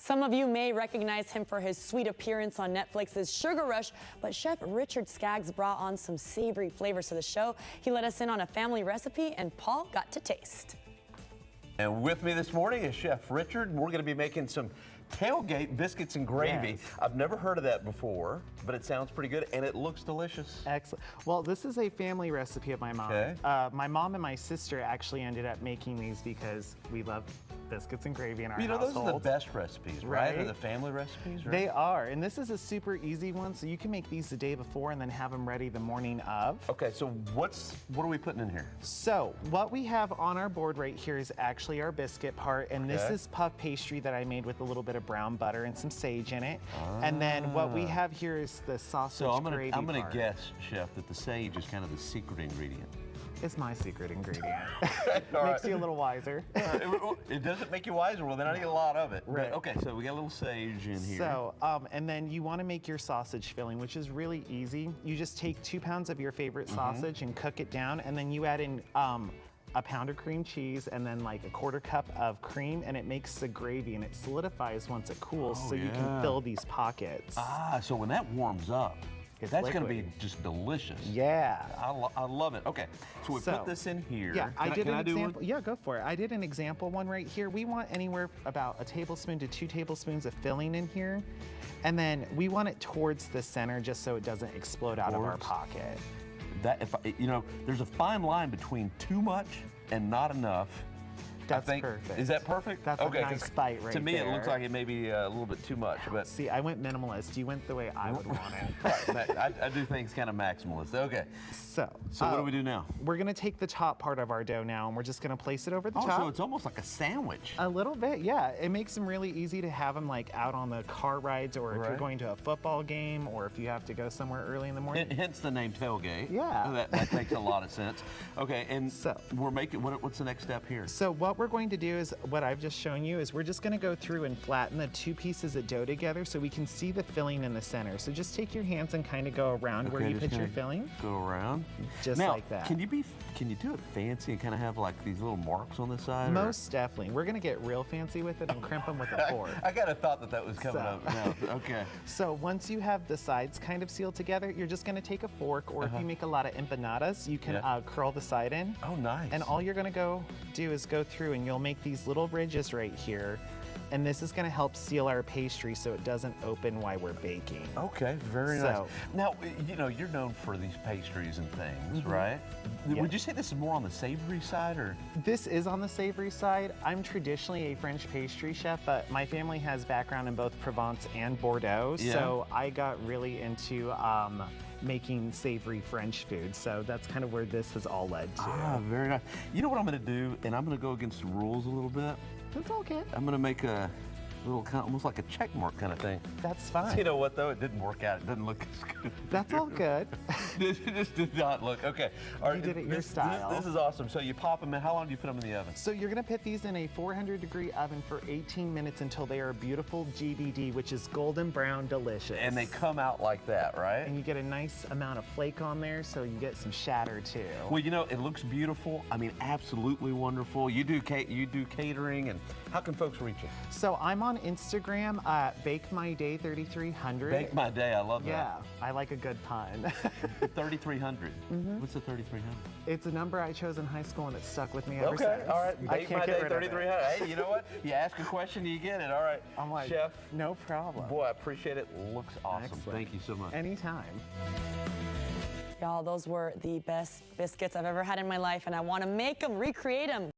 Some of you may recognize him for his sweet appearance on Netflix's Sugar Rush, but Chef Richard Skaggs brought on some savory flavors to the show. He let us in on a family recipe, and Paul got to taste. And with me this morning is Chef Richard, and we're going to be making some Tailgate Biscuits and Gravy. Yes. I've never heard of that before, but it sounds pretty good, and it looks delicious. Excellent. Well, this is a family recipe of my mom. Okay. My mom and my sister actually ended up making these because we love biscuits and gravy in our household. Those are the best recipes, right? Right? Or the family recipes, right? They are, and this is a super easy one, so you can make these the day before and then have them ready the morning of. Okay, so what are we putting in here? So what we have on our board right here is actually our biscuit part, and this is puff pastry that I made with a little bit of brown butter and some sage in it. And then what we have here is the sausage gravy I'm gonna part. guess, Chef, that the sage is kind of the secret ingredient. It's my secret ingredient. All Makes right. you a little wiser. It doesn't make you wiser. Well, then I need a lot of it. Right. But, okay, so we got a little sage in here. So, and then you want to make your sausage filling, which is really easy. You just take 2 pounds of your favorite sausage and cook it down, and then you add in a pound of cream cheese and then like a 1/4 cup of cream, and it makes the gravy, and it solidifies once it cools, so you can fill these pockets. So when that warms up, that's going to be just delicious. Yeah. I love it. Okay, so we put this in here. Yeah, I did an example. One? Yeah, go for it. I did an example one right here. We want anywhere about 1 tablespoon to 2 tablespoons of filling in here. And then we want it towards the center just so it doesn't explode out of our pocket. There's a fine line between too much and not enough. That's perfect. Is that perfect? That's a nice bite right To me, there. it looks like it may be a little bit too much. But see, I went minimalist. You went the way I would want it. Right, I do things kind of maximalist. Okay. So what do we do now? We're going to take the top part of our dough now, and we're just going to place it over the top. So it's almost like a sandwich. A little bit, yeah. It makes them really easy to have them like out on the car rides, or if you're going to a football game, or if you have to go somewhere early in the morning. Hence the name Tailgate. Yeah. That makes a lot of sense. Okay, and so we're making, what's the next step here? So what we're going to do is, what I've just shown you is we're just going to go through and flatten the 2 pieces of dough together so we can see the filling in the center. So just take your hands and kind of go around where you put your filling. Go around. Just now, like that. Can you do it fancy and kind of have like these little marks on the side? Most definitely. We're going to get real fancy with it and crimp them with a fork. I kind of thought that was coming up now. Okay. So once you have the sides kind of sealed together, you're just going to take a fork, or if you make a lot of empanadas, you can curl the side in. Oh, nice. And all you're going to do is go through, and you'll make these little ridges right here. And this is going to help seal our pastry so it doesn't open while we're baking. Okay, very nice. Now, you're known for these pastries and things, right? Yeah. Would you say this is more on the savory side, or? This is on the savory side. I'm traditionally a French pastry chef, but my family has background in both Provence and Bordeaux, so I got really into making savory French food. So that's kind of where this has all led to. Ah, very nice. You know what I'm going to do, and I'm going to go against the rules a little bit. That's okay. I'm going to make a little almost like a check mark kind of thing. That's fine. You know what, though? It didn't work out. It doesn't look as good. That's all good. It just did not look. Okay. All right. You did it your style. This is awesome. So you pop them in. How long do you put them in the oven? So you're going to put these in a 400-degree oven for 18 minutes until they are beautiful GBD, which is golden brown delicious. And they come out like that, right? And you get a nice amount of flake on there, so you get some shatter too. Well, it looks beautiful. I mean, absolutely wonderful. You do catering, and how can folks reach you? So I'm on Instagram at BakeMyDay3300. Bake My Day, I love that. Yeah, I like a good pun. 3300. What's the 3300? It's a number I chose in high school, and it's stuck with me ever since. Okay, all right. Bake My Day 3300. It. Hey, you know what? You ask a question, you get it. All right. I'm like, Chef, no problem. Boy, I appreciate it. Looks awesome. Excellent. Thank you so much. Anytime. Y'all, those were the best biscuits I've ever had in my life, and I want to make them, recreate them.